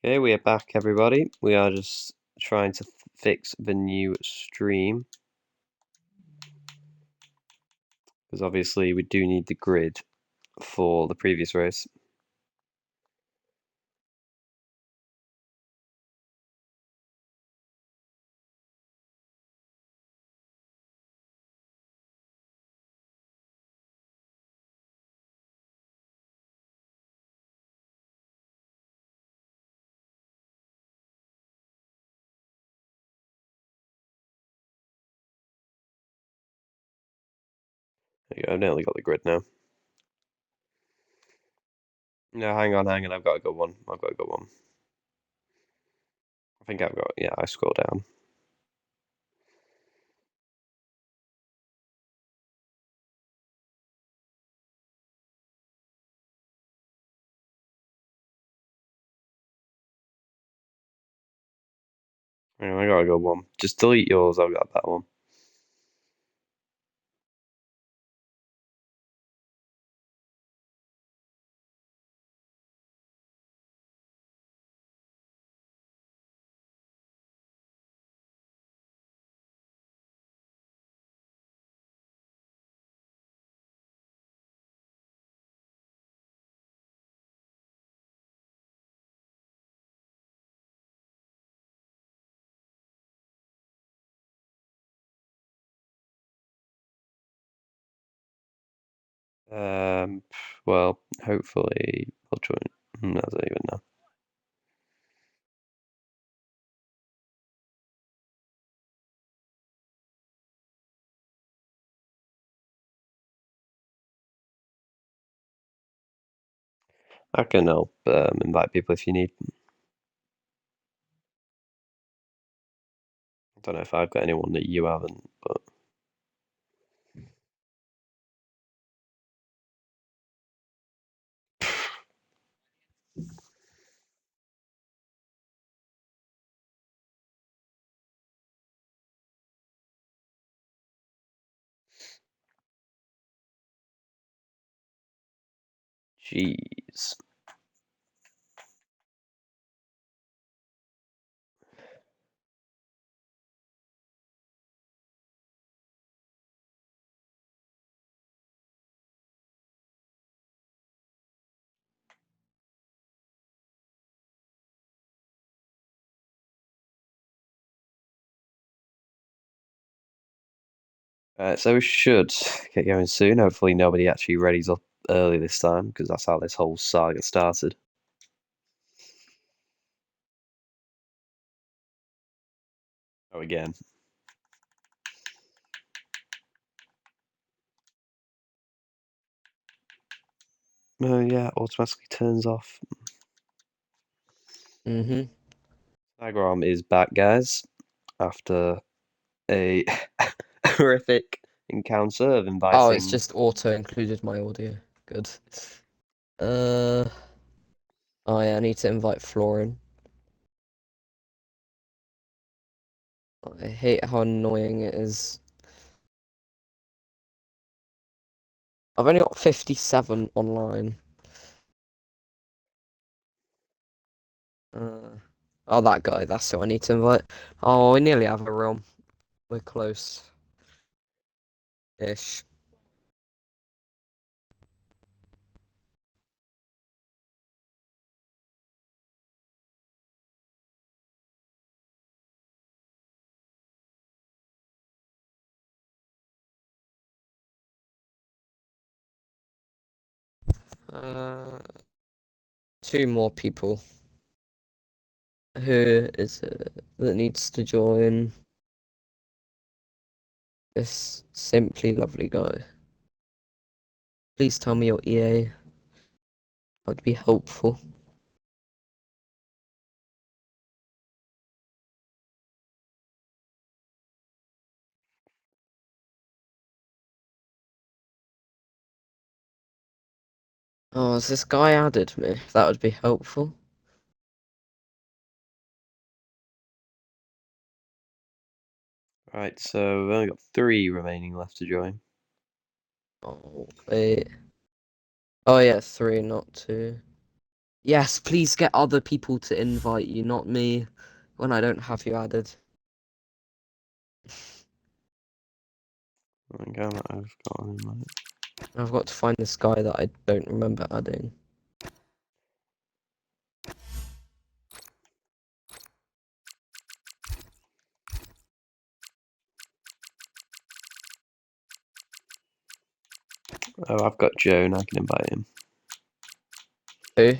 Okay, we are back, everybody. We are just trying to fix the new stream because obviously we do need the grid for the previous race. There you go, I've nearly got the grid now. No, hang on, I've got a good one. I've got a good one. I think I've got, yeah, I scroll down. Anyway, I got a good one. Just delete yours, I've got a better one. Well, hopefully we'll join. I don't even know. I can help invite people if you need. I don't know if I've got anyone that you haven't, but jeez. So we should get going soon. Hopefully nobody actually readies up early this time, because that's how this whole saga started. Oh, again. Oh, yeah, automatically turns off. Agrom is back, guys, after a horrific encounter of Oh, it's inviting. just auto included my audio. Good. Oh yeah, I need to invite Florin. I hate how annoying it is. I've only got 57 online. Oh, that guy, that's who I need to invite. Oh, we nearly have a realm. We're close-ish. Uh, Two more people. Who is it that needs to join? This simply lovely guy. Please tell me your EA. That'd be helpful. Oh, has this guy added me? That would be helpful. Right, so we've only got 3 remaining left to join. Oh, wait. Oh, yeah, 3, not 2. Yes, please get other people to invite you, not me, when I don't have you added. Okay, I've got him, right. I've got to find this guy that I don't remember adding. Oh, I've got Joan. I can invite him. Who?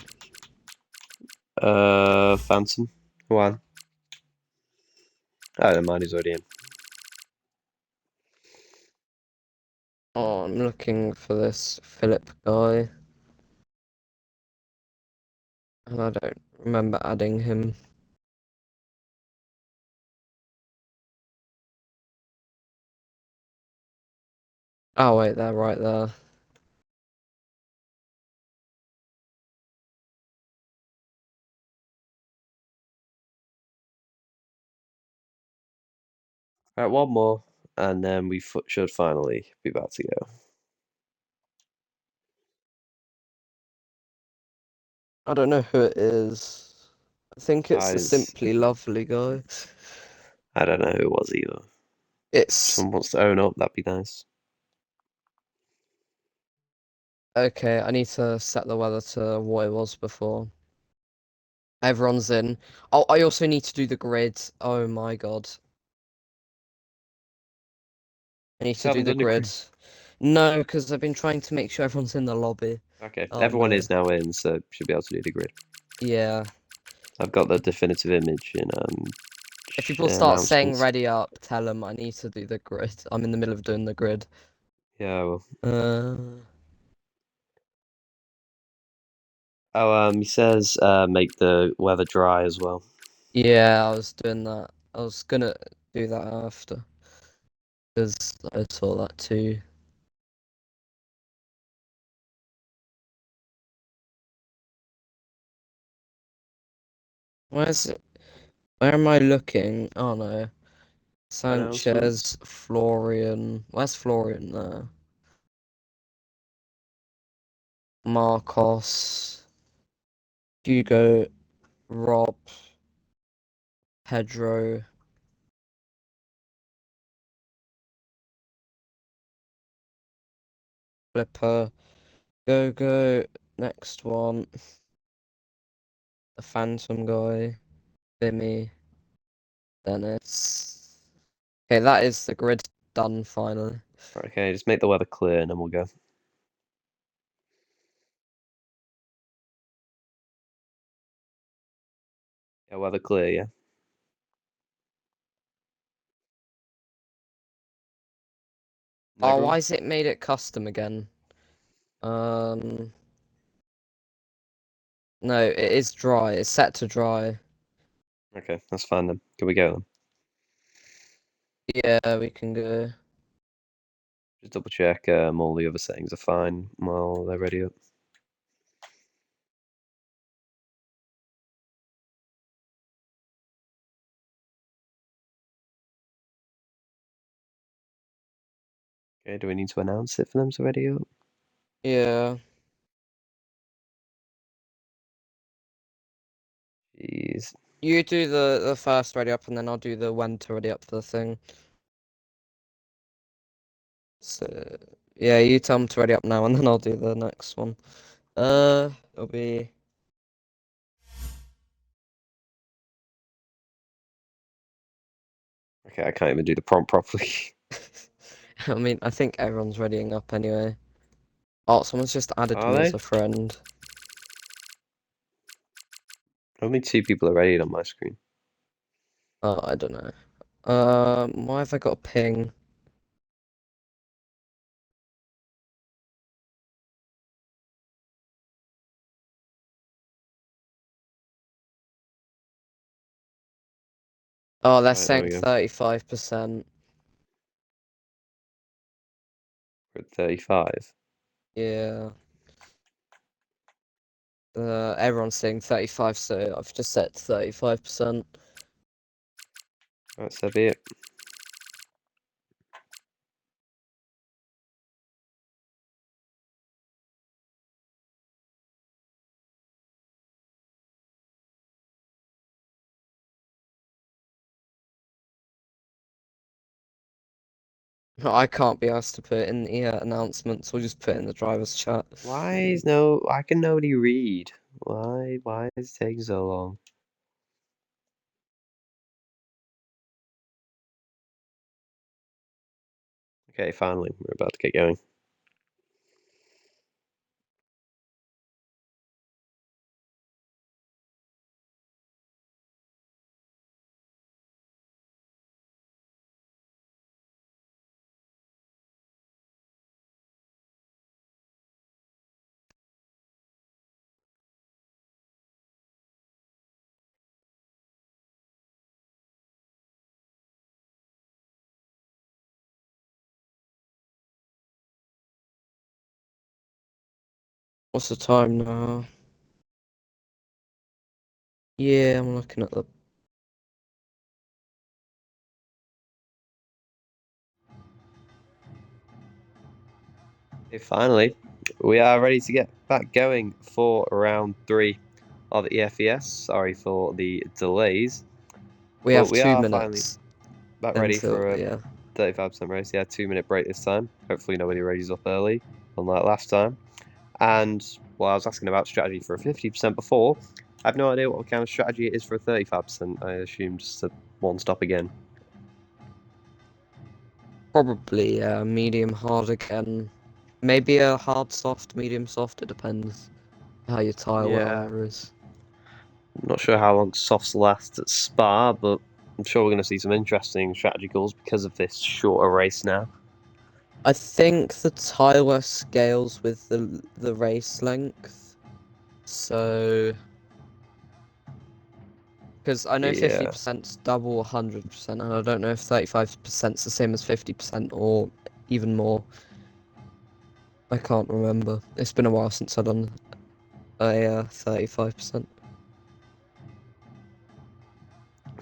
Phantom. One. I don't mind. He's already in. Oh, I'm looking for this Philip guy, and I don't remember adding him. Oh wait, they're right there. Right, one more, and then we should finally be about to go. I don't know who it is. I think it's the Guys, Simply Lovely guy. I don't know who it was either. If It's someone wants to own up, that'd be nice. okay. I need to set the weather to what it was before. Everyone's in. Oh, I also need to do the grid. Oh my God. I need So to I do haven't the done the grid. grid. No, because I've been trying to make sure everyone's in the lobby. Okay, Oh everyone no. is now in, so should be able to do the grid. Yeah. I've got the definitive image in If people share start saying announcements. ready up, tell them I need to do the grid. I'm in the middle of doing the grid. Yeah, well. Uh, Oh, he says make the weather dry as well. yeah, I was doing that. I was gonna do that after because I saw that too. Where's it? Where am I looking? Oh no. Announcements. Sanchez, Florian. Where's Florian there? Marcos, Hugo, Rob, Pedro, Flipper, Go. Next one, the Phantom guy, Bimmy, Dennis. Okay, that is the grid done finally. Right, okay, just make the weather clear and then we'll go. Yeah, weather clear, yeah. Oh, Everyone? why is it made it custom again? Um, no, it is dry. It's set to dry. Okay, that's fine then. Can we go then? Yeah, we can go. Just double check all the other settings are fine while they're ready up. Okay, do we need to announce it for them to ready up? Yeah. Jeez. You do the first ready up, and then I'll do the when to ready up for the thing. So yeah, you tell them to ready up now, and then I'll do the next one. It'll be. Okay, I can't even do the prompt properly. I mean, I think everyone's readying up anyway. Oh, someone's just added Are me as they? a friend. Only two people are ready on my screen. Oh, I don't know. Why have I got a ping? Oh, they're Right, there saying we go. 35%. We're at 35. Yeah. Everyone's saying 35, so I've just set 35%. Right, so be it. I can't be asked to put it in the announcements. We'll just put it in the driver's chat. Why can nobody read? Why is it taking so long? Okay, finally, we're about to get going. What's the time now? Yeah, I'm looking at the. Okay, finally, we are ready to get back going for round 3 of EFES. Sorry for the delays, We but have we two are finally minutes back ready until, for a yeah. 35% race. Yeah, 2-minute break this time. Hopefully nobody races up early, unlike last time. And well, I was asking about strategy for a 50% before. I have no idea what kind of strategy it is for a 35%. I assume just a one stop again. Probably medium hard again. Maybe a hard soft, medium soft. It depends how your tire Yeah, wear is. I'm not sure how long softs last at Spa, but I'm sure we're going to see some interesting strategy calls because of this shorter race now. I think the tire wear scales with the race length. So, because I know Yeah, 50%'s double 100%, and I don't know if 35%'s the same as 50% or even more. I can't remember. It's been a while since I've done a 35%.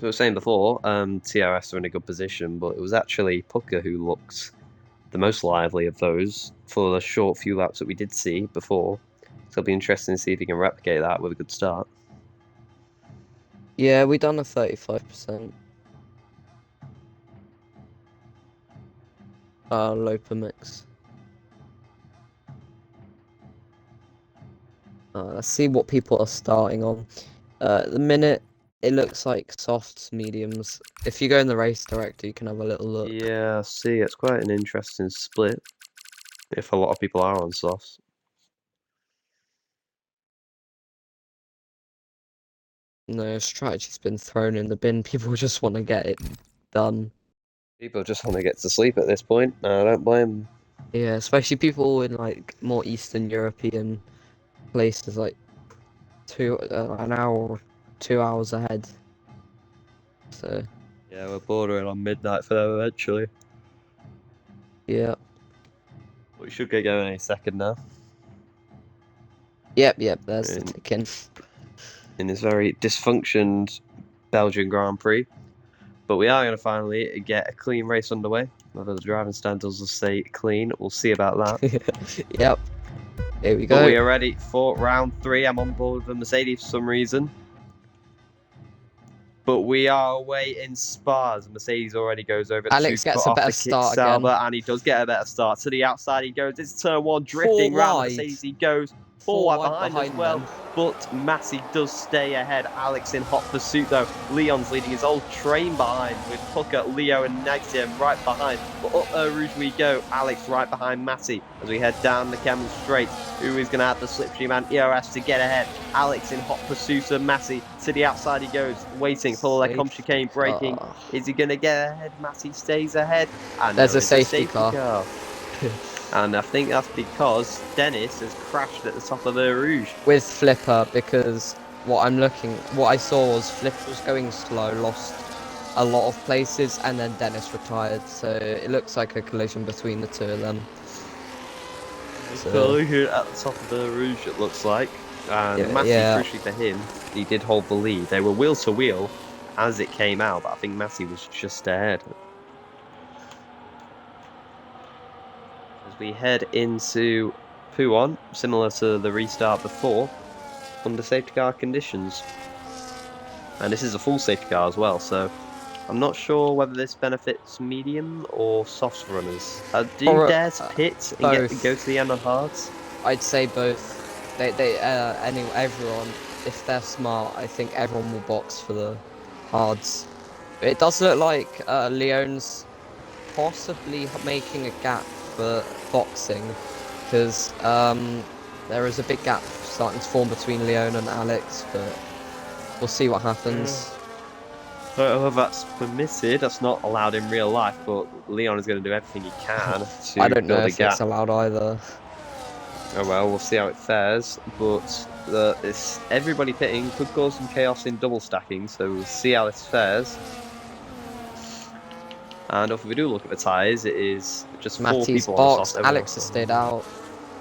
as I was saying before, TRS are in a good position, but it was actually Pucker who looked the most lively of those for the short few laps that we did see before. So it'll be interesting to see if he can replicate that with a good start. Yeah, we done a 35%. Loper mix. Let's see what people are starting on. At the minute, it looks like softs, mediums. If you go in the race director, you can have a little look. Yeah, see, it's quite an interesting split if a lot of people are on softs. No, strategy's been thrown in the bin. People just want to get it done. People just want to get to sleep at this point. I don't blame them. Yeah, especially people in like more Eastern European places, like an hour, or 2 hours ahead. So Yeah, we're bordering on midnight for them eventually. yeah, We should get going any second now. yep. There's the In, tick-in. in this very dysfunctioned Belgian Grand Prix. But we are going to finally get a clean race underway. Whether the driving standards will stay clean, we'll see about that. Yep. Here we But go. we are ready for round 3. I'm on board with the Mercedes for some reason. But we are away in Spa as Mercedes already goes over to Alex cut gets a off better the kick start again. Sauber, and he does get a better start. To the outside he goes. It's turn 1, Four drifting round the wide. Mercedes he goes. Four Four wide wide behind as behind well. them. But Massey does stay ahead. Alex in hot pursuit though. Leon's leading his old train behind with Pucker, Leo and Naxium right behind. But up Rouge we go. Alex right behind Massey as we head down the Camel Straight. Who is going to have the slipstream and ERS to get ahead? Alex in hot pursuit of Massey. To the outside he goes, waiting for the Lecombe Safety chicane, braking. car. Is he going to get ahead? Massey stays ahead. And There's there a is a safety safety car. car. And I think that's because Dennis has crashed at the top of the Rouge. With Flipper, because what I saw was Flipper was going slow, lost a lot of places, and then Dennis retired. So it looks like a collision between the two of them. So Collision at the top of the Rouge, it looks like. And Massey, yeah. crucially for him, he did hold the lead. They were wheel to wheel as it came out, but I think Massey was just ahead. As we head into Puon, similar to the restart before, under safety car conditions. And this is a full safety car as well, so I'm not sure whether this benefits medium or soft runners. Do you Or, dare to pit and both. go to the end on hards? I'd say both. Everyone, if they're smart, I think everyone will box for the hards. It does look like Leon's possibly making a gap for boxing, because there is a big gap starting to form between Leon and Alex, but we'll see what happens. I don't know if that's permitted. That's not allowed in real life, but Leon is going to do everything he can I to don't know build a if it's gap. allowed either. Oh well, we'll see how it fares. But it's everybody pitting could cause some chaos in double stacking, so we'll see how this fares. And if we do look at the tyres, it is just four Matty's people on the boxed. soft. Everyone Alex else has on stayed the out.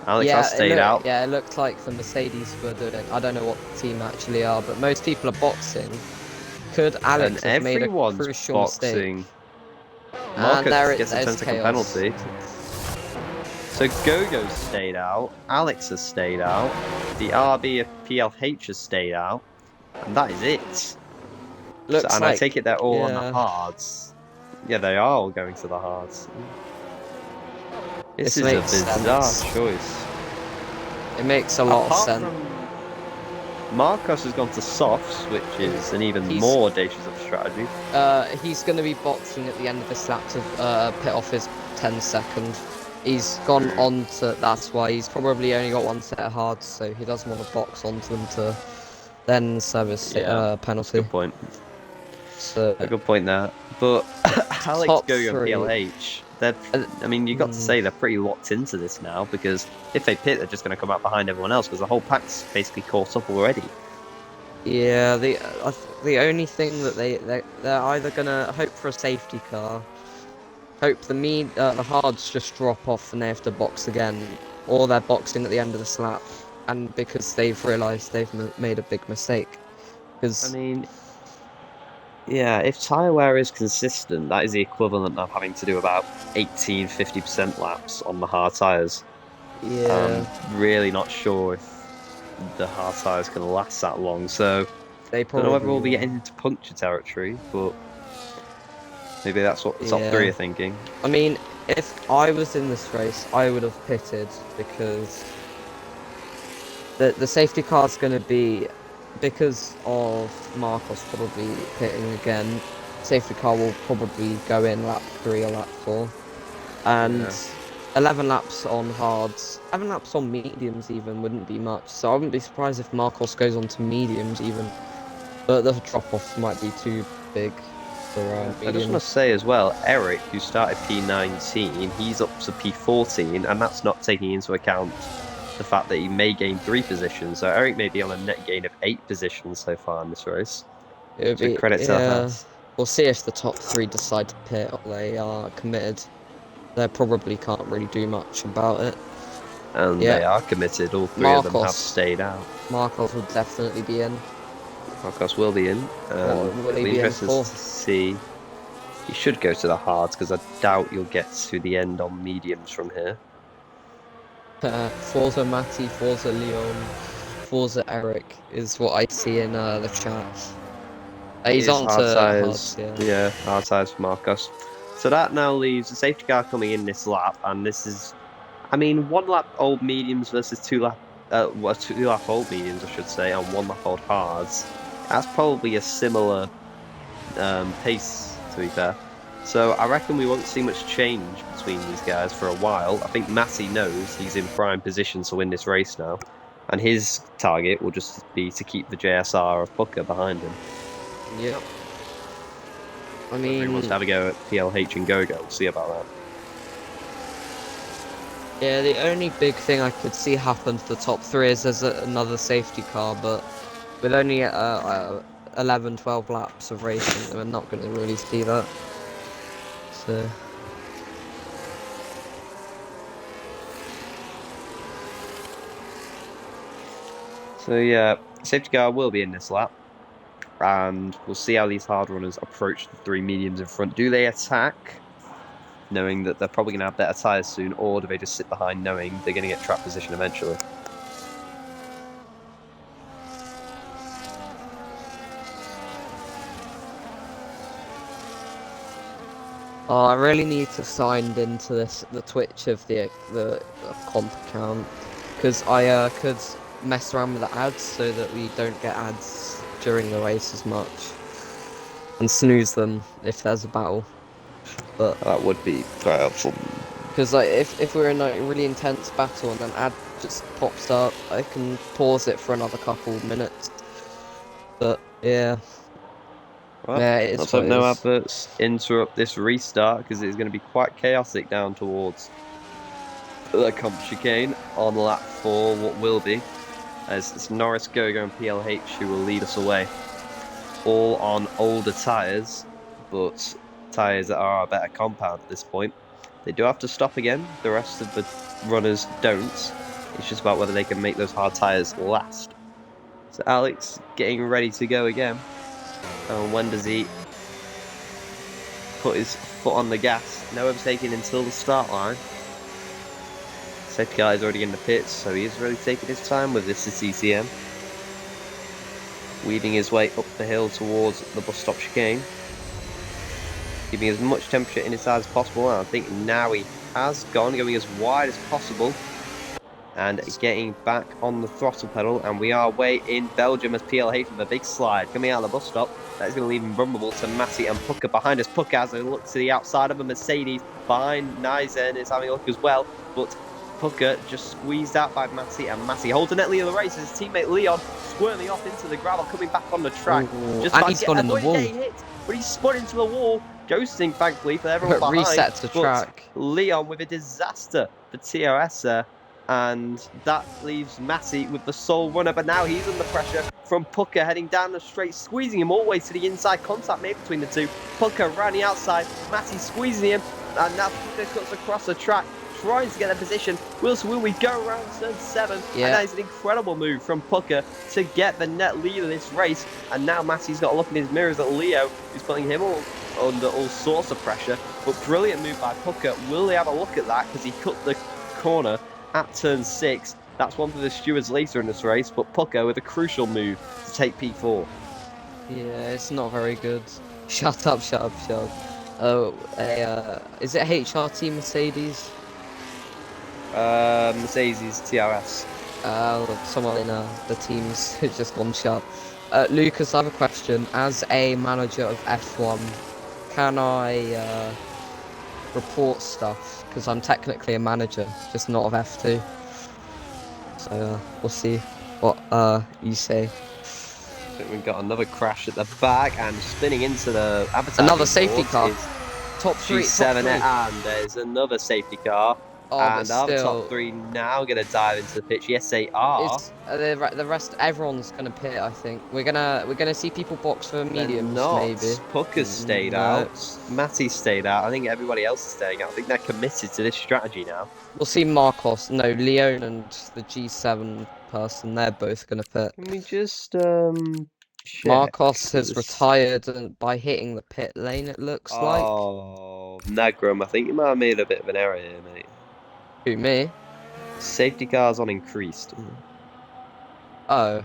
Alex has stayed out. Yeah, it looked like the Mercedes were doing. I don't know what team actually are, but most people are boxing. Could Alex And have made a everyone's crucial boxing. mistake? And Marcus gets a there's 10-second chaos. penalty. So Gogo's stayed out, Alex has stayed out, the RB of PLH has stayed out, and that is it. Looks And I like, take it they're all on the yeah, hards. Yeah, they are all going to the hards. This this is a makes bizarre sense. choice. It makes a lot of Apart sense. from Marcos has gone to softs, which is an even He's- more audacious of a strategy. He's going to be boxing at the end of this lap to pit off his 10-second. He's gone on to. That's why he's probably only got one set of hards, so he doesn't want to box onto them to then serve his penalty. Good point. So A good point there. But Alex, top Gogo, and three. PLH, I mean, you've got to say they're pretty locked into this now, because if they pit, they're just going to come out behind everyone else, because the whole pack's basically caught up already. Yeah, the only thing that they're either gonna hope for a safety car, hope the hards just drop off and they have to box again, or they're boxing at the end of the lap, and because they've realised they've made a big mistake. I Because mean, yeah, if tyre wear is consistent, that is the equivalent of having to do about 50% laps on the hard tyres. yeah, I'm really not sure if the hard tyres can last that long, so they don't know whether we'll be probably getting into puncture territory, but maybe that's what the top three are thinking. I mean, if I was in this race, I would have pitted, because the safety car's going to be, because of Marcos probably pitting again. Safety car will probably go in lap 3 or lap 4, and 11 laps on hards, 11 laps on mediums even wouldn't be much. So I wouldn't be surprised if Marcos goes on to mediums even, but the drop-off might be too big for I just mediums. want to say as well, Eric, who started P19, he's up to P14, and that's not taking into account the fact that he may gain 3 positions. So Eric may be on a net gain of 8 positions so far in this race. It would So be, credit to that. We'll see if the top 3 decide to pit or they are committed. They probably can't really do much about it. And they are committed. All 3 of them have stayed out. Marcos will definitely be in. Marcos will be in. Will he be be in interested for? to see. He should go to the hards, because I doubt you'll get to the end on mediums from here. Forza Matty, Forza Leon, Forza Eric is what I see in the chat. He's on hard to tyres. hards, Yeah, hard tyres for Marcos. So that now leaves a safety car coming in this lap, and this is, I mean, 1 lap old mediums versus 2 lap, 2 lap old mediums, I should say, and 1 lap old hards. That's probably a similar pace, to be fair. So I reckon we won't see much change between these guys for a while. I think Matty knows he's in prime position to win this race now, and his target will just be to keep the JSR of Pucker behind him. Yep. I mean, he wants to have a go at PLH and Gogo. We'll see about that. Yeah, the only big thing I could see happen to the top 3 is there's another safety car, but with only 11, 12 laps of racing, we're not going to really see that. So yeah, safety car will be in this lap, and we'll see how these hard runners approach the 3 mediums in front. Do they attack, knowing that they're probably going to have better tyres soon, or do they just sit behind knowing they're going to get trap position eventually? Oh, I really need to sign into the Twitch of the comp account because I could mess around with the ads so that we don't get ads during the race as much and snooze them if there's a battle. But That would be quite helpful. because like if we're in a really intense battle and an ad just pops up, I can pause it for another couple minutes. But yeah, Well, yeah, it is let's what hope it no is. adverts interrupt this restart because it's going to be quite chaotic down towards the comp chicane on lap 4. What will be as it's Norris, Gogo, and PLH who will lead us away, all on older tyres, but tyres that are a better compound at this point. They do have to stop again. The rest of the runners don't. It's just about whether they can make those hard tyres last. So Alex getting ready to go again. And when does he put his foot on the gas? No overtaking until the start line. Safety car is already in the pits, so he is really taking his time with this CCM. Weaving his way up the hill towards the bus stop chicane. Giving as much temperature in his eyes as possible, and I think now he has gone, going as wide as possible. And getting back on the throttle pedal, and we are away in Belgium as PLH with a big slide coming out of the bus stop. That is going to leave him vulnerable to Massey and Pucker behind us. Pucker has a look to the outside of a Mercedes behind Nizen is having a look as well, but Pucker just squeezed out by Massey, and Massey holds the net lead of the race. His teammate Leon squirming off into the gravel, coming back on the track. Ooh, Just and about he's to gone in the wall. getting hit, but he's spun into the wall, ghosting thankfully for everyone behind. Reset the track. Leon with a disaster for TOS there. And that leaves Massey with the sole runner, but now he's under pressure from Pucker heading down the straight, squeezing him all the way to the inside. Contact made between the two. Pucker around the outside, Massey squeezing him, and now Pucker cuts across the track, trying to get a position. Will we go around turn 7? Yeah. And that is an incredible move from Pucker to get the net lead of this race. And now Massey's got a look in his mirrors at Leo, who's putting him all under all sorts of pressure. But brilliant move by Pucker. Will they have a look at that? Because he cut the corner at turn 6. That's one for the stewards later in this race, but Pucker with a crucial move to take P4. Yeah, it's not very good. Shut up, shut up, shut up. Oh, is it HRT Mercedes? Mercedes TRS. Someone in the teams who's just gone shut. Lucas, I have a question. As a manager of F1, can I report stuff? Because I'm technically a manager, just not of F2. So we'll see what you say. I think we've got another crash at the back and spinning into the advertising Another safety board car. is Top 3. G7, top 3. and there's another safety car. Oh, and but our still, top 3 now going to dive into the pitch. Yes, they are. it's, the rest, everyone's gonna pit. I think we're gonna see people box for mediums, They're not. maybe. Pucker's stayed No. out. Matty's stayed out. I think everybody else is staying out. I think they're committed to this strategy now. We'll see Marcos. No, Leon and the G7 person. They're both gonna pit. Can we just check Marcos has this? retired by hitting the pit lane. It looks like. Oh, Nagram, I think you might have made a bit of an error here, mate. Who, me? Safety cars on increased, Oh,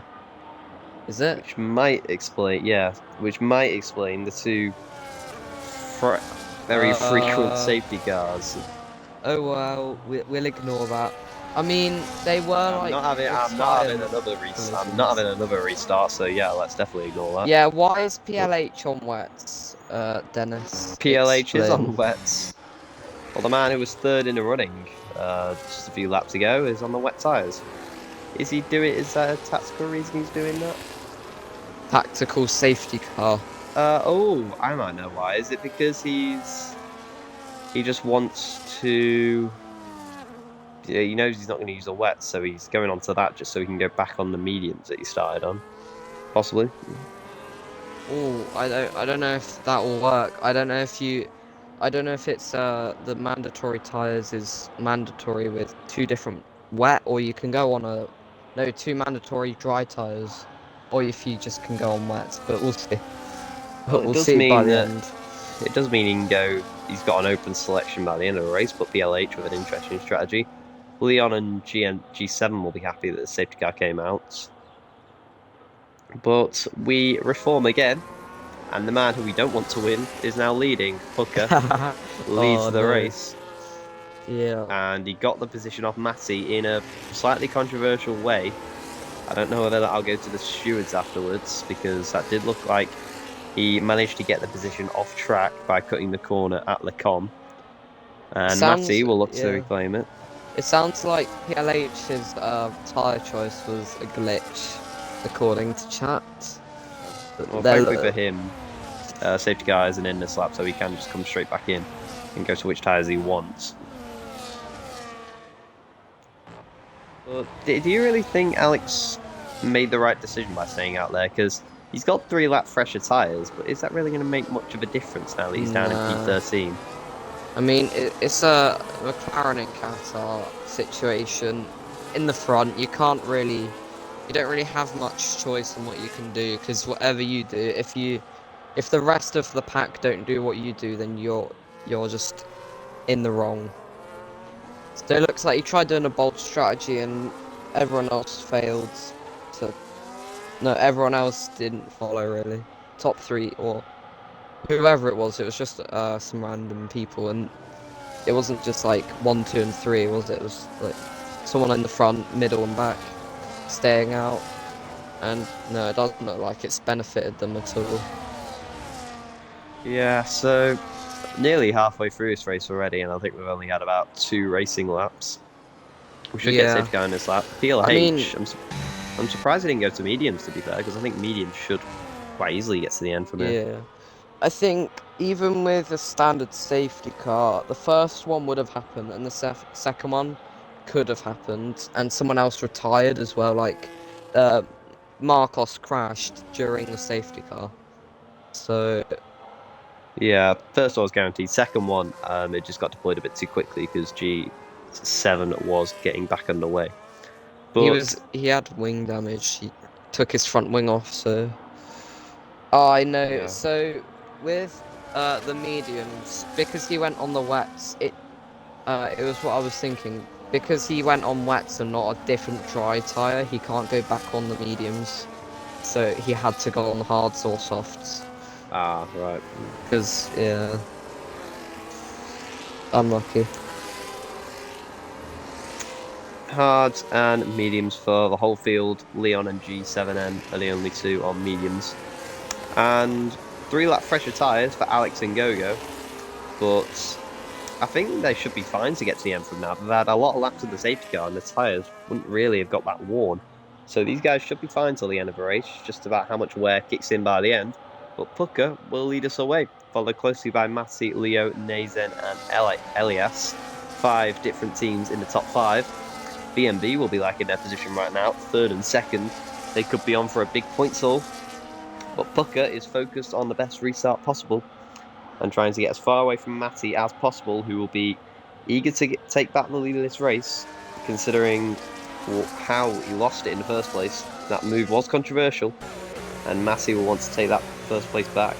is it? which might explain, which might explain the two very frequent safety cars. Oh well, we'll ignore that. I mean, they were I'm like. not having another restart. I'm not having another restart. So yeah, let's definitely ignore that. Yeah, why is PLH on wets, Dennis? PLH is on Explain. wets. Well, the man who was third in the running just a few laps ago is on the wet tyres. Is he doing? Is that a tactical reason he's doing that? Tactical safety car. Oh, I might know why. Is it because he just wants to? Yeah, he knows he's not going to use the wet, so he's going on to that just so he can go back on the mediums that he started on. Possibly. Oh, I don't know if that will work. I don't know if it's the mandatory tires is mandatory with 2 different wet, or you can go on 2 mandatory dry tires, or if you just can go on wet. But we'll see. Well, We'll see by the end. It does mean he can go. He's got an open selection by the end of the race, but PLH with an interesting strategy. Leon and G7 will be happy that the safety car came out. But we reform again. And the man who we don't want to win is now leading. Pucker leads Oh the no. race. Yeah. And he got the position off Matty in a slightly controversial way. I don't know whether that'll go to the stewards afterwards, because that did look like he managed to get the position off track by cutting the corner at Lecom. And Sounds Matty will look to yeah. reclaim it. It sounds like PLH's tyre choice was a glitch, according to chat. Well, They're- thankfully for him, safety car isn't in this lap, so he can just come straight back in and go to which tyres he wants. But do you really think Alex made the right decision by staying out there? Because he's got 3-lap fresher tyres, but is that really going to make much of a difference now that he's down in P13? I mean, it's a McLaren and Qatar situation. In the front, you don't really have much choice in what you can do, because whatever you do, if the rest of the pack don't do what you do, then you're just in the wrong. So it looks like he tried doing a bold strategy and everyone else failed to. No, everyone else didn't follow really. Top 3 or whoever it was just some random people, and it wasn't just like 1, 2, and 3, was it? It was like someone in the front, middle, and back staying out. And no, it doesn't look like it's benefited them at all. Yeah, so nearly halfway through this race already, and I think we've only had about 2 racing laps. We should get safety car in this lap. PLH, I mean, I'm surprised it didn't go to mediums, to be fair, because I think mediums should quite easily get to the end from here. yeah. I think even with a standard safety car, the first one would have happened, and the second one could have happened, and someone else retired as well. Like, Marcos crashed during the safety car. So Yeah, first one was guaranteed. Second one, it just got deployed a bit too quickly because G7 was getting back underway. But he had wing damage. He took his front wing off. So I know. Yeah. So with the mediums, because he went on the wets, it was what I was thinking. Because he went on wets and not a different dry tyre, he can't go back on the mediums. So he had to go on hards or softs. Ah, right. Because, yeah. Unlucky. Hards and mediums for the whole field. Leon and G7N are the only 2 on mediums. And 3-lap fresher tyres for Alex and Gogo. But I think they should be fine to get to the end from now. They've had a lot of laps of the safety car, and the tyres wouldn't really have got that worn. So these guys should be fine till the end of the race, just about how much wear kicks in by the end. But Pucker will lead us away, followed closely by Matty, Leo, Nazen, and Elias. 5 different teams in the top 5. BMB will be like in their position right now, 3rd and 2nd. They could be on for a big points haul. But Pucker is focused on the best restart possible and trying to get as far away from Matty as possible, who will be eager to take back the lead of this race, considering how he lost it in the first place. That move was controversial, and Matty will want to take that first place back.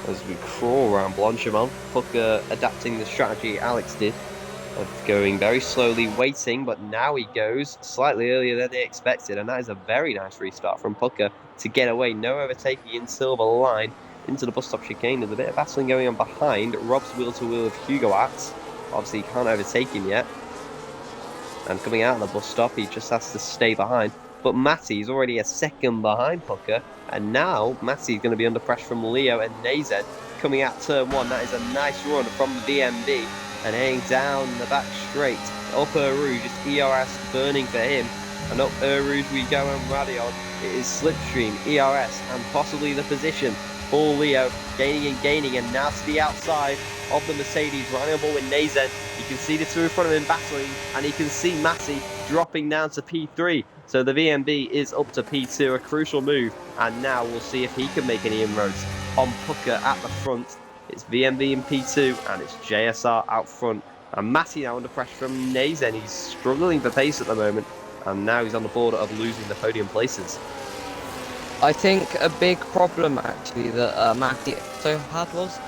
As we crawl around Blanchimont, Pucker adapting the strategy Alex did, of going very slowly, waiting, but now he goes slightly earlier than they expected, and that is a very nice restart from Pucker to get away. No overtaking in silver line into the bus stop chicane. There's a bit of battling going on behind. Rob's wheel-to-wheel of Hugo at. Obviously, he can't overtake him yet. And coming out of the bus stop, he just has to stay behind. But Matty's already a second behind Pucker, and now Matty's going to be under pressure from Leo and Nazen. Coming out turn 1, that is a nice run from the VMB. And heading down the back straight, up Rouge, it's ERS burning for him. And up Rouge we go, and Radion, it is Slipstream, ERS, and possibly the position for Leo, gaining, and now to the outside of the Mercedes, running a ball with Nazen. You can see the 2 in front of him battling, and you can see Matty dropping down to P3. So the VMB is up to P2, a crucial move, and now we'll see if he can make any inroads on Pucker at the front. It's VMB in P2, and it's JSR out front. And Matty now under pressure from Nazen. He's struggling for pace at the moment, and now he's on the border of losing the podium places. I think a big problem actually that Matty also had was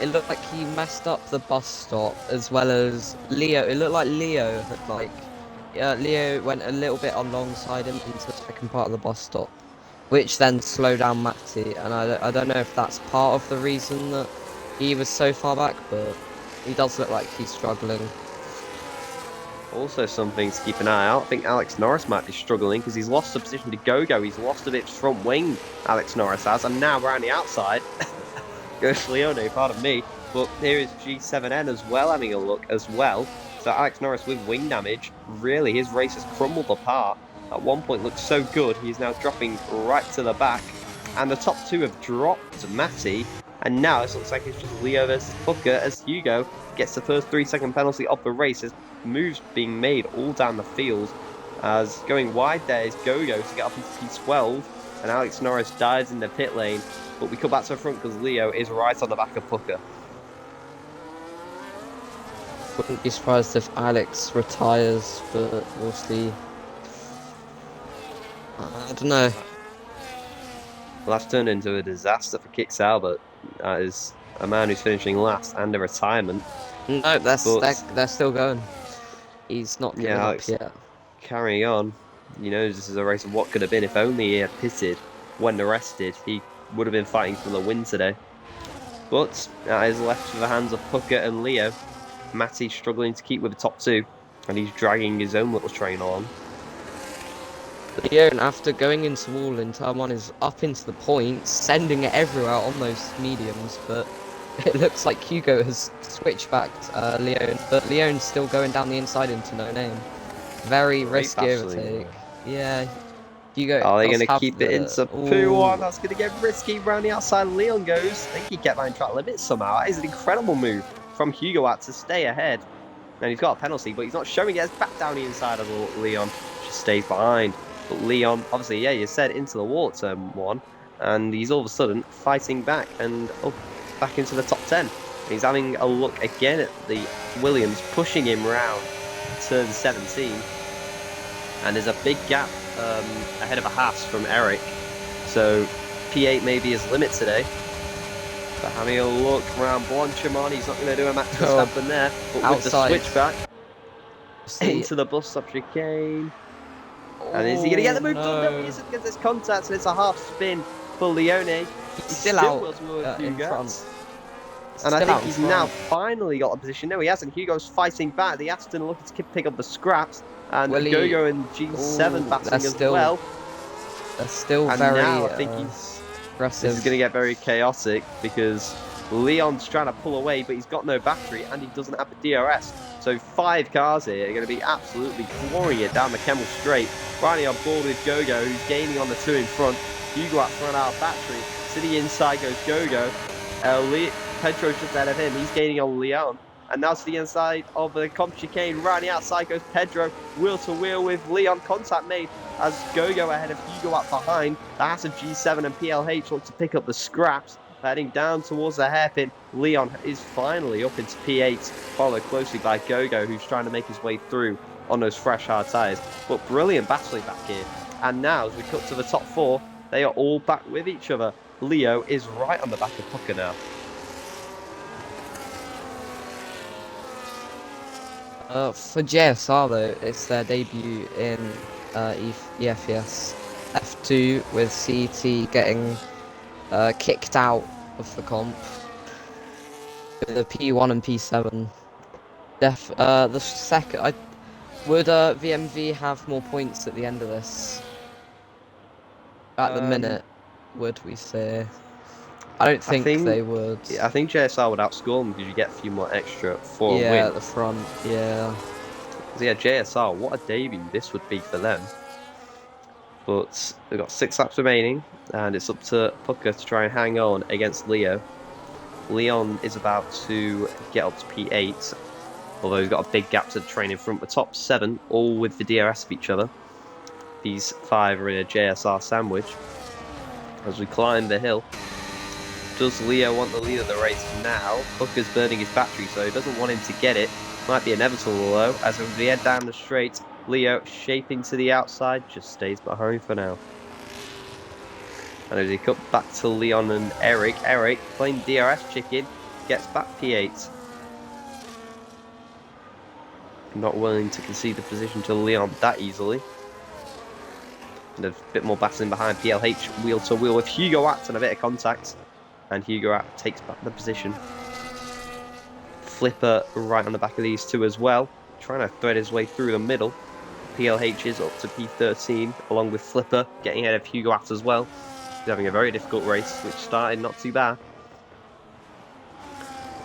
it looked like he messed up the bus stop as well as Leo. It looked like Leo had Leo went a little bit alongside him into the second part of the bus stop. which then slowed down Matty, and I don't know if that's part of the reason that he was so far back, but he does look like he's struggling. Also something to keep an eye out. I think Alex Norris might be struggling because he's lost the position to Gogo. He's lost a bit front wing, Alex Norris has, and now around the outside goes Leone, pardon me. But here is G7N as well having a look as well. So Alex Norris with wing damage, really his race has crumbled apart. At one point looked so good, he's now dropping right to the back. And the top two have dropped Matty. And now it looks like it's just Leo versus Booker as Hugo gets the first 3-second penalty of the race. There's moves being made all down the field. As going wide there is Gogo to get up into P12. And Alex Norris dives in the pit lane. But we come back to the front because Leo is right on the back of Booker. Wouldn't be surprised if Alex retires, but we'll see. I don't know. Well, that's turned into a disaster for Kix Albert. That is a man who's finishing last and a retirement. No, they're still going. He's not giving up yet. Carrying on. You know, this is a race of what could have been. If only he had pitted when arrested, he would have been fighting for the win today. But that is left to the hands of Pucker and Leo. Matty struggling to keep with the top two, and he's dragging his own little train on. Leon, after going into wall in turn one, is up into the point, sending it everywhere on those mediums, but it looks like Hugo has switched back Leon, but Leon's still going down the inside into no name. Very risky overtake. Yeah, Hugo. Are they going to keep it into P1? That's going to get risky. Round the outside, Leon goes. I think he kept that in track limit somehow. That is an incredible move from Hugo out to stay ahead. And he's got a penalty, but he's not showing it. It's back down the inside of Leon. Just stays behind. But Leon, obviously, yeah, you said into the wall at turn one. And he's all of a sudden fighting back and back into the top 10. And he's having a look again at the Williams, pushing him round turn 17. And there's a big gap ahead of a Haas from Eric. So P8 may be his limit today. But having a look around Blanchimon, he's not going to do a Max Verstappen there. But outside, with the switchback into the bus stop chicane. And is he going to get the move done? No, he isn't, because there's contact, and it's a half spin for Leone. He's still out in front. And I think he's now finally got a position. No, he hasn't. Hugo's fighting back. The Aston looking to pick up the scraps. And Gogo and G7 battling as well. They're still and very now I think he's aggressive. This is going to get very chaotic because Leon's trying to pull away, but he's got no battery and he doesn't have the DRS. So 5 cars here are going to be absolutely flooring it down the Kemmel Straight. Riley on board with Gogo, who's gaining on the 2 in front. Hugo out front out of battery. To the inside goes Gogo. Pedro's just ahead of him. He's gaining on Leon. And now to the inside of the comp chicane. Right on the outside goes Pedro. Wheel to wheel with Leon. Contact made as Gogo ahead of Hugo up behind. The Haas of G7 and PLH look to pick up the scraps. Heading down towards the hairpin. Leon is finally up into P8. Followed closely by Gogo, who's trying to make his way through on those fresh hard tyres. But brilliant battling back here. And now as we cut to the top 4, they are all back with each other. Leo is right on the back of Pucker now. For JSR though, it's their debut in EFES F2 with CET getting kicked out of the comp with the P1 and P7. The second, would VMV have more points at the end of this? At the minute, would we say? I don't think they would. I think JSR would outscore them because you get a few more extra for a win. Yeah, at the front, yeah. So yeah, JSR, what a debut this would be for them. But they've got 6 laps remaining, and it's up to Pucker to try and hang on against Leo. Leon is about to get up to P8, although he's got a big gap to the train in front. The top 7, all with the DRS of each other. These 5 are in a JSR sandwich. As we climb the hill, does Leo want the lead of the race now? Pucker's burning his battery, so he doesn't want him to get it. Might be inevitable though, as we head down the straight, Leo shaping to the outside, just stays behind for now. And as he cut back to Leon and Eric, Eric playing DRS chicken, gets back P8. Not willing to concede the position to Leon that easily. And a bit more battling behind. PLH wheel to wheel with Hugo Apt and a bit of contact. And Hugo Apt takes back the position. Flipper right on the back of these two as well. Trying to thread his way through the middle. PLH is up to P13 along with Flipper getting ahead of Hugo Apt as well. He's having a very difficult race, which started not too bad.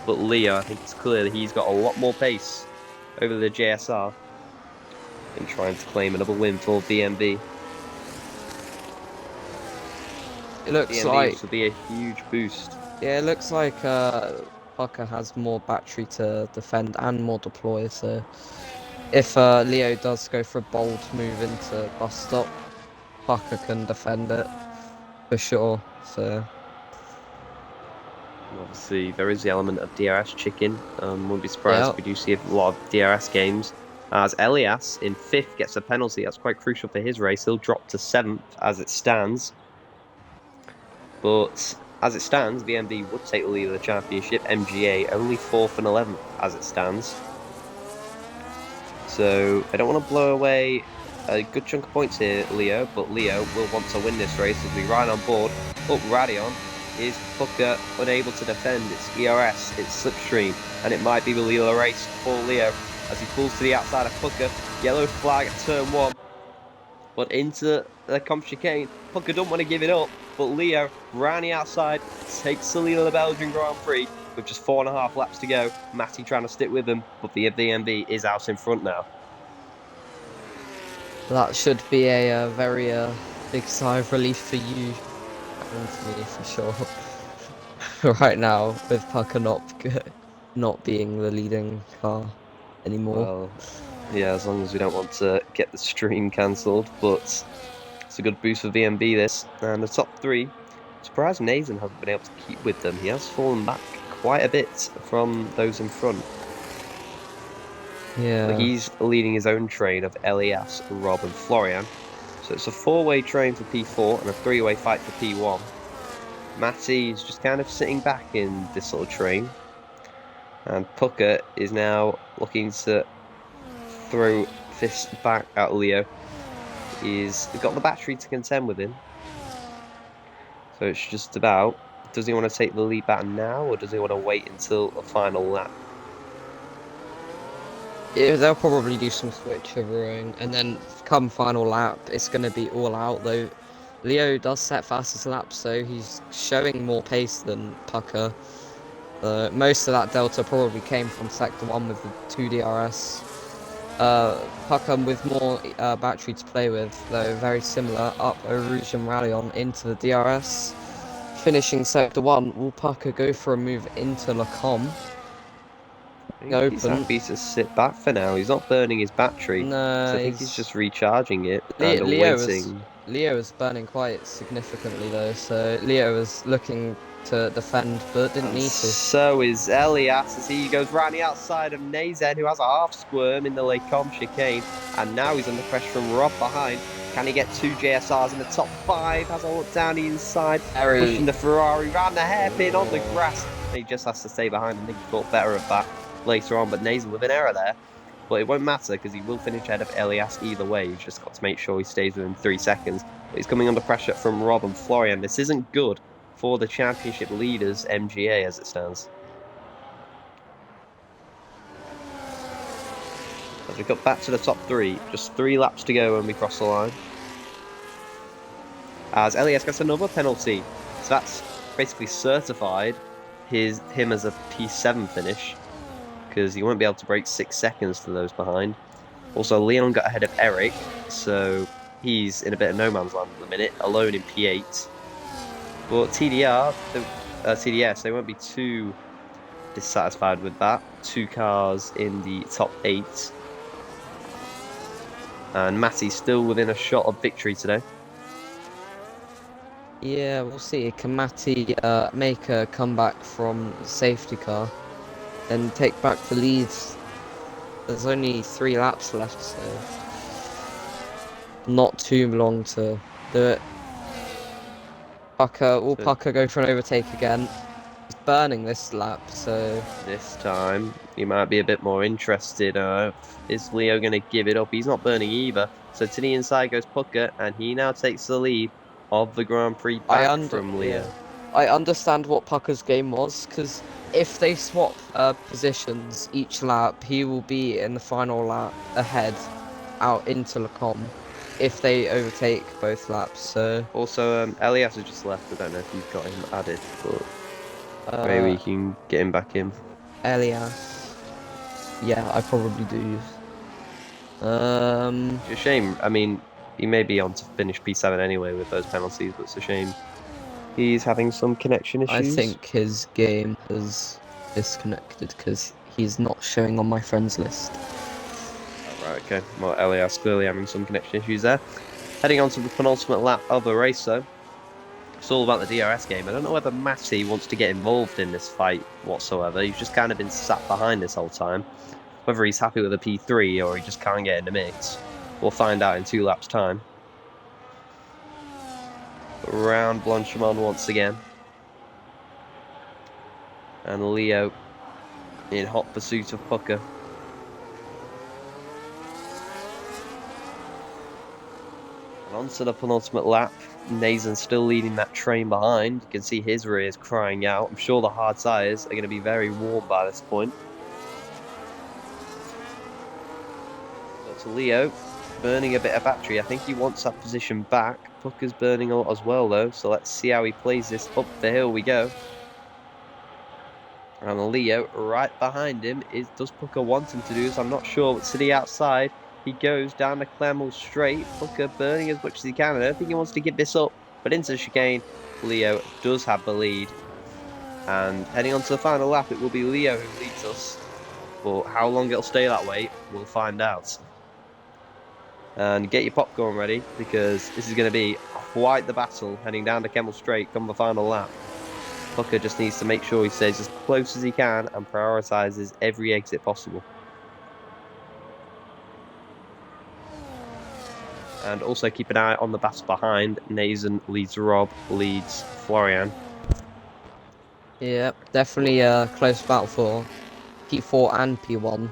But Leo, I think it's clear that he's got a lot more pace over the JSR and trying to claim another win for VMB. It looks VMB like would be a huge boost. Yeah, it looks like Pucker has more battery to defend and more deploy. So if Leo does go for a bold move into bus stop, Pucker can defend it for sure. So obviously, there is the element of DRS chicken. Wouldn't be surprised if we do see a lot of DRS games. As Elias in 5th gets a penalty, that's quite crucial for his race. He'll drop to 7th as it stands. But as it stands, VMB would take the lead of the championship. MGA only 4th and 11th as it stands. So I don't want to blow away a good chunk of points here, Leo. But Leo will want to win this race as we ride on board. Up Radion is Pucker unable to defend its ERS, its slipstream. And it might be the lead of the race for Leo as he pulls to the outside of Pucker. Yellow flag at turn 1. But into the comp chicane. Pucker don't want to give it up. But Leo, round the outside, takes the lead of the Belgian Grand Prix with just 4.5 laps to go. Matty trying to stick with him, but the VMB is out in front now. that should be a very big sigh of relief for you and for me for sure. Right now, with Pucker not being the leading car anymore. Well, yeah, as long as we don't want to get the stream cancelled, but it's a good boost for VMB this. And the top 3, surprised Nathan hasn't been able to keep with them. He has fallen back quite a bit from those in front. Yeah. But he's leading his own train of Elias, Rob and Florian. So it's a 4-way train for P4 and a 3-way fight for P1. Matty is just kind of sitting back in this little train. And Pucker is now looking to throw fists back at Leo. He's got the battery to contend with him. So it's just about, does he want to take the lead back now or does he want to wait until the final lap? Yeah, they'll probably do some switcherooing, and then come final lap, it's going to be all out. Though Leo does set fastest laps, so he's showing more pace than Pucker. Most of that delta probably came from sector 1 with the 2 DRS. Pucker with more battery to play with, though very similar, up Eau Rouge and Rallion into the DRS. Finishing sector 1, will Pucker go for a move into Lacombe? He's happy to sit back for now. He's not burning his battery. No, so I think he's just recharging it and waiting. Leo was burning quite significantly though, so Leo was looking to defend but didn't need to. So is Elias as he goes round the outside of Nazen, who has a half squirm in the Lacombe chicane, and now he's under pressure from Rob behind. Can he get 2 JSRs in the top 5? Has a look down the inside, pushing the Ferrari round the hairpin on the grass. He just has to stay behind. I think he thought better of that later on, but Nazen with an error there. But it won't matter because he will finish ahead of Elias either way. He's just got to make sure he stays within 3 seconds. But he's coming under pressure from Rob and Florian. This isn't good for the championship leaders, MGA, as it stands. As we got back to the top 3, just 3 laps to go when we cross the line. As Elias gets another penalty. So that's basically certified him as a P7 finish, because he won't be able to break 6 seconds to those behind. Also, Leon got ahead of Eric, so he's in a bit of no man's land at the minute, alone in P8. But TDS, they won't be too dissatisfied with that. 2 cars in the top 8. And Matty's still within a shot of victory today. Yeah, we'll see. Can Matty make a comeback from the safety car and take back the lead? There's only 3 laps left, so not too long to do it. Pucker go for an overtake again. He's burning this lap, so this time you might be a bit more interested. Is Leo going to give it up? He's not burning either. So to the inside goes Pucker, and he now takes the lead of the Grand Prix back from Leo. Yeah. I understand what Pucker's game was, because if they swap positions each lap, he will be in the final lap ahead out into Lacombe if they overtake both laps. So Also, Elias has just left. I don't know if you've got him added, but maybe you can get him back in. Elias, yeah, I probably do. It's a shame. I mean, he may be on to finish P7 anyway with those penalties, but it's a shame he's having some connection issues. I think his game has disconnected because he's not showing on my friends list. Right, okay. Well, Elias clearly having some connection issues there. Heading on to the penultimate lap of the race, though. It's all about the DRS game. I don't know whether Matty wants to get involved in this fight whatsoever. He's just kind of been sat behind this whole time. Whether he's happy with a P3 or he just can't get in the mix, we'll find out in 2 laps' time. Around Blanchimon once again. And Leo in hot pursuit of Pucker. And on to the penultimate lap. Nathan still leading that train behind. You can see his rear is crying out. I'm sure the hard tyres are going to be very warm by this point. So to Leo, burning a bit of battery. I think he wants that position back. Pucker's burning a lot as well though, so let's see how he plays this. Up the hill we go. And Leo right behind him. Does Pucker want him to do this? I'm not sure, but to the outside. He goes down the Clemmel straight. Pucker burning as much as he can. I don't think he wants to give this up. But into the chicane, Leo does have the lead. And heading on to the final lap, it will be Leo who leads us. But how long it'll stay that way, we'll find out. And get your popcorn ready, because this is going to be quite the battle heading down to Kemmel Straight come the final lap. Pucker just needs to make sure he stays as close as he can and prioritises every exit possible. And also keep an eye on the battle behind. Nathan leads Rob, leads Florian. Yep, definitely a close battle for P4 and P1.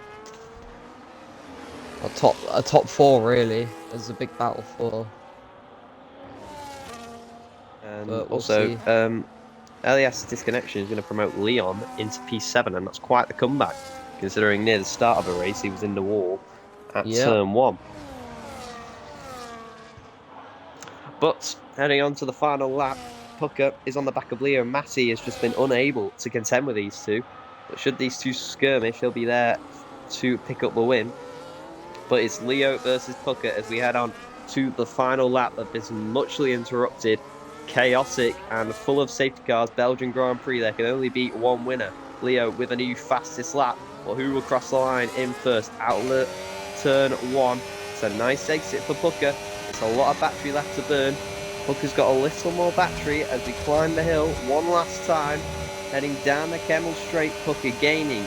A top 4 really is a big battle for. And we'll also, see. Elias' disconnection is going to promote Leon into P7, and that's quite the comeback, considering near the start of the race he was in the wall at turn 1. But heading on to the final lap, Pucker is on the back of Leo. Matty has just been unable to contend with these two. But should these two skirmish, he'll be there to pick up the win. But it's Leo versus Pucker as we head on to the final lap of this muchly interrupted, chaotic and full of safety cars Belgian Grand Prix. There can only be one winner. Leo with a new fastest lap. But who will cross the line in first? Outlet turn 1. It's a nice exit for Pucker. It's a lot of battery left to burn. Pucker's got a little more battery as we climb the hill one last time. Heading down the Kemmel Straight, Pucker gaining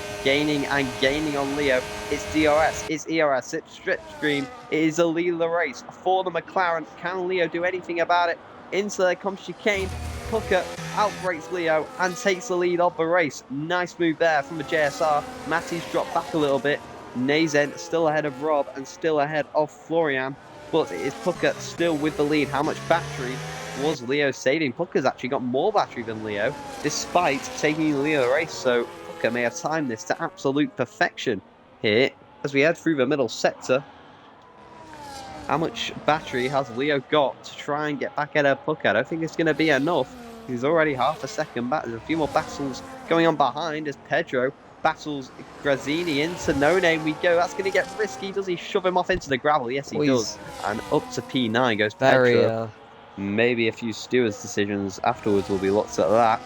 and gaining on Leo. It's DRS, it's ERS, it's Slipstream. It is a lead of the race for the McLaren. Can Leo do anything about it? Into there comes chicane. Pucker outbreaks Leo and takes the lead of the race. Nice move there from the JSR. Matty's dropped back a little bit. Nazen still ahead of Rob and still ahead of Florian. But it is Pucker still with the lead. How much battery was Leo saving? Pucker's actually got more battery than Leo, despite taking Leo the race. So Pucker may have timed this to absolute perfection here as we head through the middle sector. How much battery has Leo got to try and get back ahead of Pucker? I don't think it's going to be enough. He's already half a second back. There's a few more battles going on behind as Pedro battles Grazzini into No Name. We go. That's going to get risky. Does he shove him off into the gravel? Yes, he does. And up to P9 goes Pedro. Maybe a few stewards' decisions afterwards will be looked at that.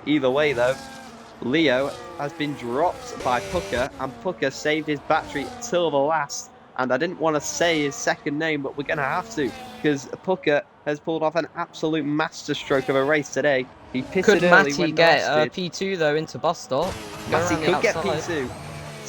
Either way, though, Leo has been dropped by Pucker, and Pucker saved his battery till the last. And I didn't want to say his second name, but we're going to have to, because Pucker has pulled off an absolute masterstroke of a race today. He pitted early. Could Matty get P2 though into bus stop? Matty could get P2.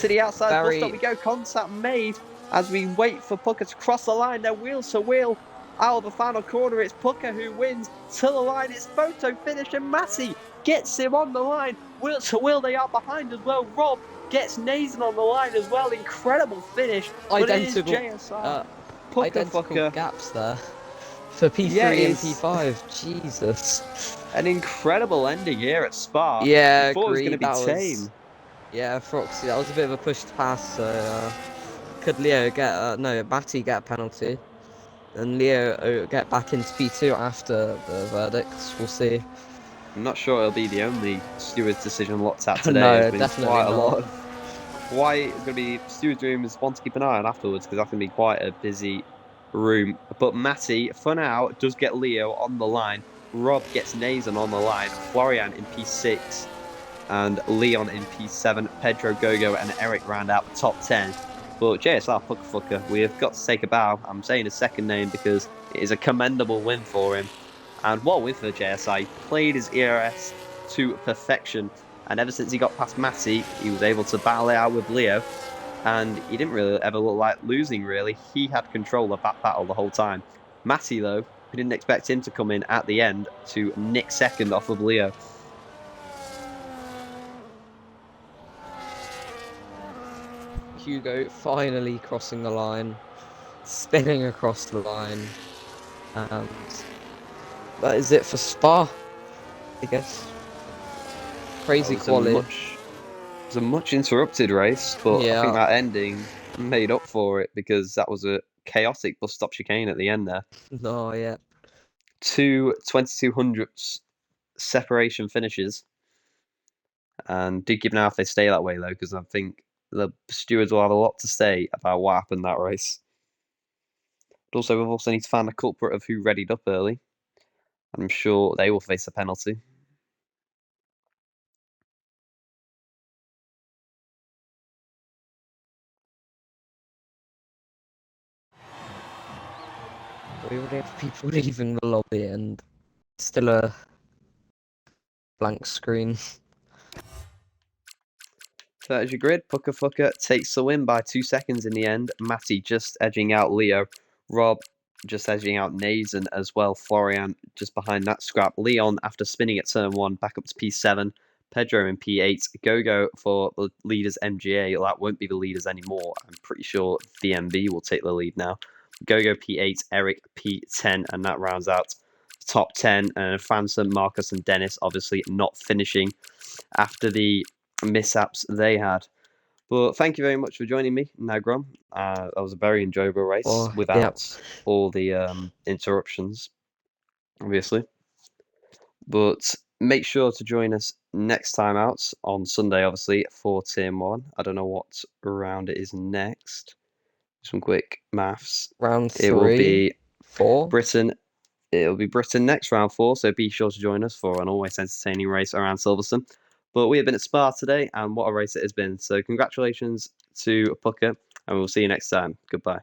To the outside bus stop we go. Contact made as we wait for Pucker to cross the line. They're wheel to wheel. Out of the final corner, it's Pucker who wins. To the line, it's photo finish, and Matty gets him on the line. Wheel to wheel, they are behind as well. Rob gets Nathan on the line as well. Incredible finish. Identical. But it is JSR. Pucker identical fucker. gaps there for P3 Yeah, and it's P5. Jesus. an incredible ending here at Spa. We Yeah, thought it was going to agreed. be That tame. was Froxy. That was a bit of a pushed pass. So could Leo get no Matty get a penalty, and Leo get back into P2 after the verdicts? We'll see. I'm not sure it'll be the only steward's decision looked at today. There's No, been definitely not. quite it's going to be steward's room is one to keep an eye on afterwards because that's going to be quite a busy room. But Matty, for now, does get Leo on the line. Rob gets Nathan on the line. Florian in P6 and Leon in P7. Pedro, Gogo, and Eric round out the top 10. But JSR Fucker, we have got to take a bow. I'm saying his second name because it is a commendable win for him. And what with the JSI, he played his ERS to perfection. And ever since he got past Matty, he was able to battle it out with Leo. And he didn't really ever look like losing, really. He had control of that battle the whole time. Matty, though, we didn't expect him to come in at the end to nick second off of Leo. Hugo finally crossing the line, spinning across the line, and that is it for Spa, I guess. Crazy quality. It was a much interrupted race, but I think that ending made up for it because that was a chaotic bus stop chicane at the end there. No, yeah. Two 2200ths separation finishes. And do keep an eye if they stay that way, though, because I think the stewards will have a lot to say about what happened that race. But also, we've also need to find a culprit of who readied up early. I'm sure they will face a penalty. We already have people leaving the lobby and still a blank screen. So as your grid, Fucker takes the win by 2 seconds in the end. Matty just edging out Leo. Rob just edging out Nathan as well. Florian just behind that scrap. Leon, after spinning at turn 1, back up to P7. Pedro in P8. Gogo for the leaders MGA. That won't be the leaders anymore. I'm pretty sure VMB will take the lead now. Gogo P8, Eric P10, and that rounds out the top 10. And Phantom, Marcus, and Dennis obviously not finishing after the mishaps they had. But thank you very much for joining me, Nagrom. That was a very enjoyable race without all the interruptions, obviously. But make sure to join us next time out on Sunday, obviously, for Team 1. I don't know what round it is next. Some quick maths. Round 3. It will be 4. Britain. It'll be Britain next round 4, so be sure to join us for an always entertaining race around Silverstone. But we have been at Spa today, and what a race it has been. So congratulations to Pucker, and we'll see you next time. Goodbye.